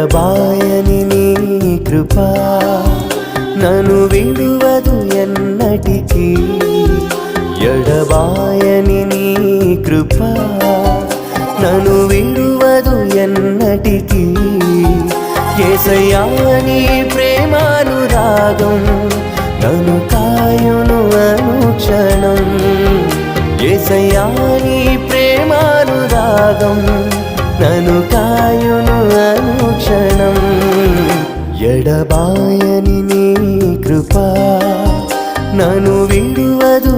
ఎడబాయని నీ కృప నన్ను విడువదు ఎన్నటికీ ఎడబాయని నీ కృప నన్ను విడువదు ఎన్నటికీ యేసయ్యా నీ ప్రేమానురాగం నన్ను కాయును అనుక్షణం యేసయ్యా నీ ప్రేమానురాగం నన్ను కాయును అనుక్షణం ఎడబాయని నీ కృప నన్ను విడువదు